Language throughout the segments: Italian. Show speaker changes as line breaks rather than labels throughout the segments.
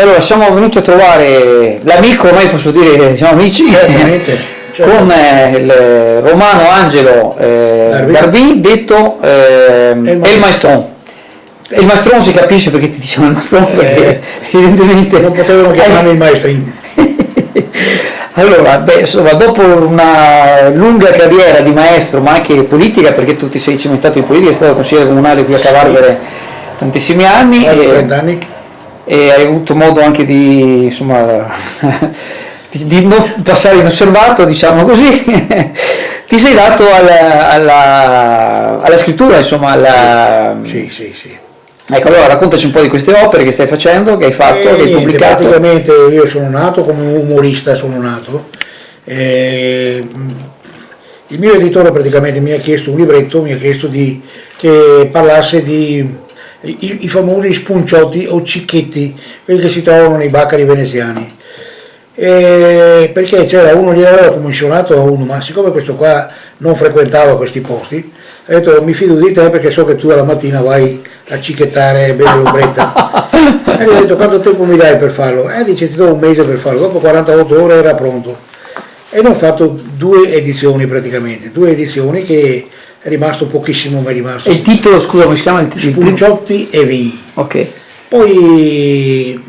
allora siamo venuti a trovare l'amico, ormai posso dire siamo amici,
Certamente.
con il romano Angelo Garbì, detto El Maestron. Il Maestron si capisce perché ti diciamo il Maestron, perché evidentemente
non potevano chiamarmi il maestrin.
Allora, insomma, dopo una lunga carriera di maestro, ma anche politica, perché tu ti sei cimentato in politica, sei stato consigliere comunale qui a Cavarzere tantissimi anni,
30 anni.
e hai avuto modo anche di, insomma, di non passare inosservato, diciamo così, ti sei dato alla scrittura, insomma,
Sì.
Ecco, allora raccontaci un po' di queste opere che stai facendo, che hai fatto, che hai
Niente,
pubblicato.
praticamente io sono nato come umorista, il mio editore praticamente mi ha chiesto un libretto, mi ha chiesto che parlasse di i famosi spunciotti o cicchetti, quelli che si trovano nei baccari veneziani. Perché c'era uno, gli aveva commissionato a uno, ma siccome questo qua non frequentava questi posti, ha detto mi fido di te perché so che tu alla mattina vai a cicchettare bene l'ombretta. E gli ho detto quanto tempo mi dai per farlo? Dice ti do un mese per farlo, dopo 48 ore era pronto. E ne ho fatto 2 edizioni praticamente, 2 edizioni che è rimasto pochissimo, ma è rimasto.
E il titolo, scusa, come si chiama?
Spunciotti e vin.
Ok.
Poi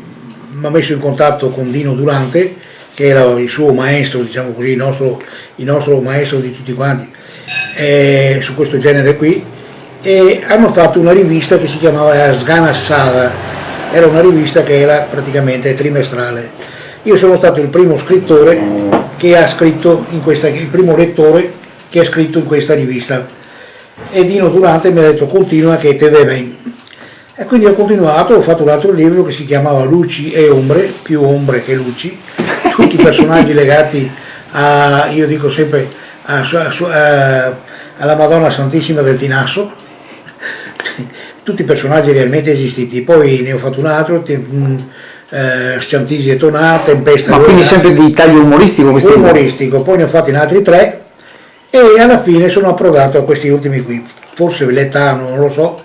mi ha messo in contatto con Dino Durante, che era il suo maestro, diciamo così, il nostro maestro di tutti quanti, su questo genere qui, e hanno fatto una rivista che si chiamava Sganassada, era una rivista che era praticamente trimestrale. Io sono stato il primo scrittore che ha scritto il primo lettore che ha scritto in questa rivista, e Dino Durante mi ha detto continua che te ve ben. E quindi ho continuato, ho fatto un altro libro che si chiamava Luci e Ombre, più ombre che luci, tutti i personaggi legati a, io dico sempre, alla Madonna Santissima del Tinasso, tutti i personaggi realmente esistiti. Poi ne ho fatto un altro, Sciantisi e Tonà, Tempesta.
Ma quindi sempre di taglio umoristico questo?
Umoristico, poi ne ho fatti in altri 3 e alla fine sono approdato a questi ultimi qui, forse l'età non lo so.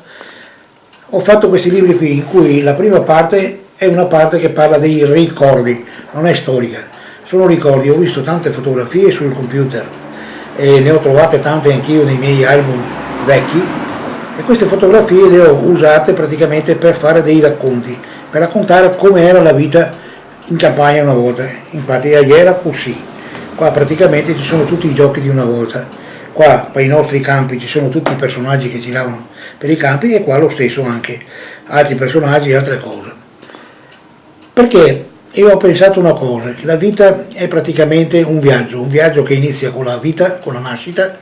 Ho fatto questi libri qui in cui la prima parte è una parte che parla dei ricordi, non è storica, sono ricordi. Ho visto tante fotografie sul computer e ne ho trovate tante anch'io nei miei album vecchi, e queste fotografie le ho usate praticamente per fare dei racconti, per raccontare come era la vita in campagna una volta. Infatti era così, qua praticamente ci sono tutti i giochi di una volta, qua per i nostri campi ci sono tutti i personaggi che giravano per i campi, e qua lo stesso anche, altri personaggi e altre cose. Perché io ho pensato una cosa, che la vita è praticamente un viaggio che inizia con la vita, con la nascita,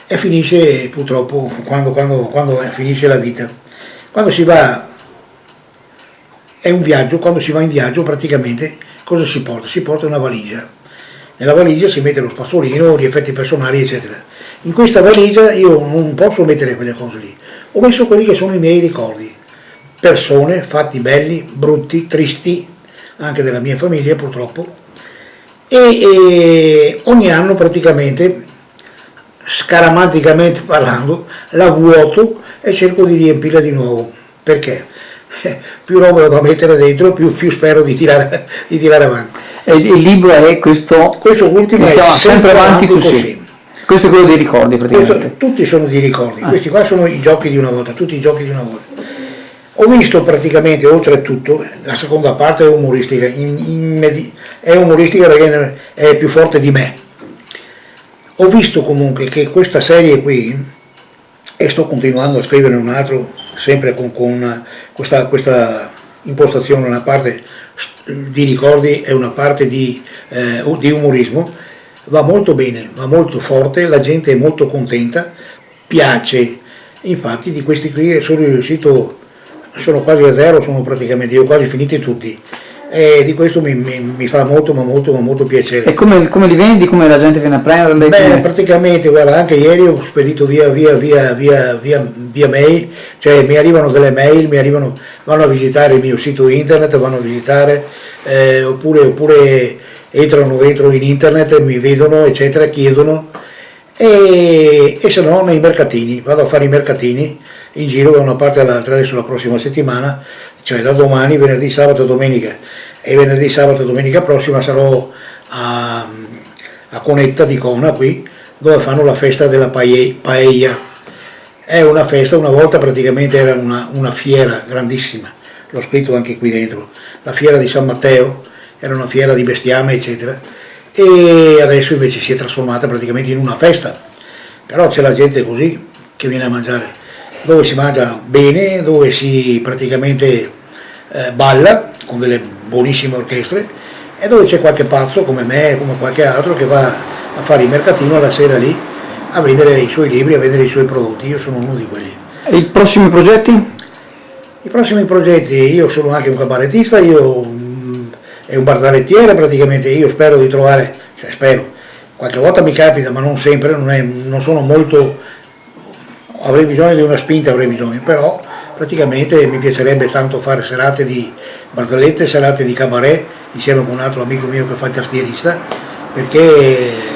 e finisce purtroppo quando finisce la vita. Quando si va, è un viaggio, quando si va in viaggio praticamente cosa si porta? Si porta una valigia. Nella valigia si mette lo spazzolino, gli effetti personali, eccetera. In questa valigia io non posso mettere quelle cose lì, ho messo quelli che sono i miei ricordi, persone, fatti belli, brutti, tristi, anche della mia famiglia purtroppo, e ogni anno praticamente, scaramanticamente parlando, la vuoto e cerco di riempirla di nuovo. Perché? Più roba da mettere dentro, più spero di tirare avanti.
E il libro è questo
Ultimo,
si chiama Sempre avanti così. Questo è quello dei ricordi praticamente.
Tutti sono di ricordi, questi qua sono i giochi di una volta, tutti i giochi di una volta. Ho visto praticamente, oltretutto, la seconda parte è umoristica, è umoristica perché è più forte di me. Ho visto comunque che questa serie qui, e sto continuando a scrivere un altro, sempre con questa impostazione, una parte di ricordi e una parte di umorismo, va molto bene, va molto forte, la gente è molto contenta, piace. Infatti di questi qui sono riuscito, sono quasi a zero, sono praticamente, io ho quasi finiti tutti, e di questo mi fa molto piacere.
E come li vendi, come la gente viene a prenderli?
Beh, praticamente, guarda, anche ieri ho spedito via mail, cioè mi arrivano delle mail, vanno a visitare il mio sito internet, vanno a visitare, oppure entrano dentro in internet, mi vedono, eccetera, chiedono, e se no nei mercatini, vado a fare i mercatini in giro da una parte all'altra. Adesso la prossima settimana cioè da domani, venerdì, sabato e domenica, e venerdì, sabato e domenica prossima sarò a Conetta di Cona qui, dove fanno la festa della paella. È una festa, una volta praticamente era una fiera grandissima, l'ho scritto anche qui dentro, la fiera di San Matteo, era una fiera di bestiame eccetera, e adesso invece si è trasformata praticamente in una festa, però c'è la gente così che viene a mangiare, dove si mangia bene, dove si praticamente balla con delle buonissime orchestre, e dove c'è qualche pazzo come me, come qualche altro, che va a fare il mercatino alla sera lì a vendere i suoi libri, a vendere i suoi prodotti. Io sono uno di quelli.
E i prossimi progetti?
I prossimi progetti, io sono anche un cabarettista, io è un bardalettiere praticamente, io spero di trovare, cioè spero, qualche volta mi capita ma non sempre, non sono molto, avrei bisogno di una spinta, avrei bisogno, però praticamente mi piacerebbe tanto fare serate di barzellette, serate di cabaret, insieme con un altro amico mio che fa il tastierista, perché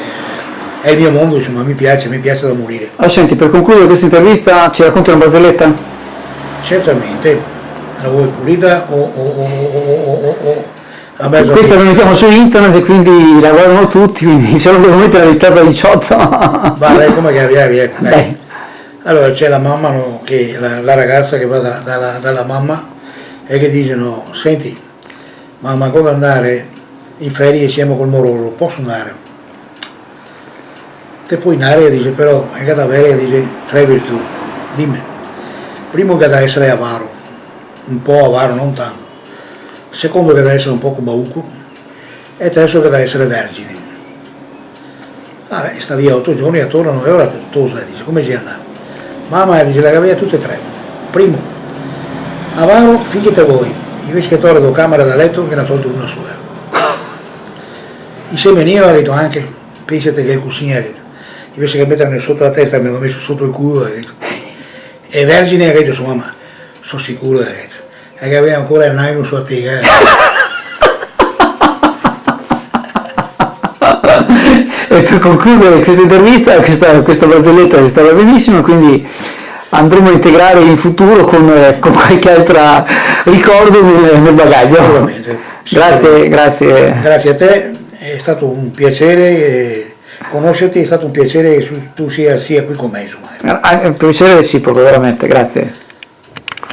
è il mio mondo, insomma, mi piace da morire.
Allora, senti, per concludere questa intervista ci racconti una barzelletta?
Certamente, la vuoi pulita o a mezzo?
Questa la mettiamo su internet e quindi la guardano tutti, quindi se non devo mettere la dittata 18.
Vai, come che via. Dai. Allora c'è la mamma, no, che la ragazza che va dalla mamma e che dicono: senti, mamma, cosa andare in ferie insieme col Mororo, posso andare? Te puoi andare, dice, però è da avere, dice, tre virtù, dimmi. Primo che da essere avaro, un po' avaro, non tanto. Secondo che da essere un po' bauco, e terzo che da essere vergine. Sta via 8 giorni, tornano e ora tu sai, dice, come si andà? Mamma dice, la via tutte e tre. Primo, avaro, figliate voi, invece che torre da camera da letto che ne ha tolto una sola. Insieme io ha detto anche, pensate che è così, invece che mettermi sotto la testa mi ho messo sotto il culo, e vergine ha detto, sua mamma, sono sicuro, che aveva ancora il naino sulla tega.
E per concludere questa intervista, questa barzelletta è stata benissima, quindi andremo a integrare in futuro con qualche altro ricordo nel bagaglio. Grazie.
Grazie a te, è stato un piacere conoscerti, è stato un piacere che tu sia qui con me. Insomma.
È un piacere reciproco, veramente, grazie.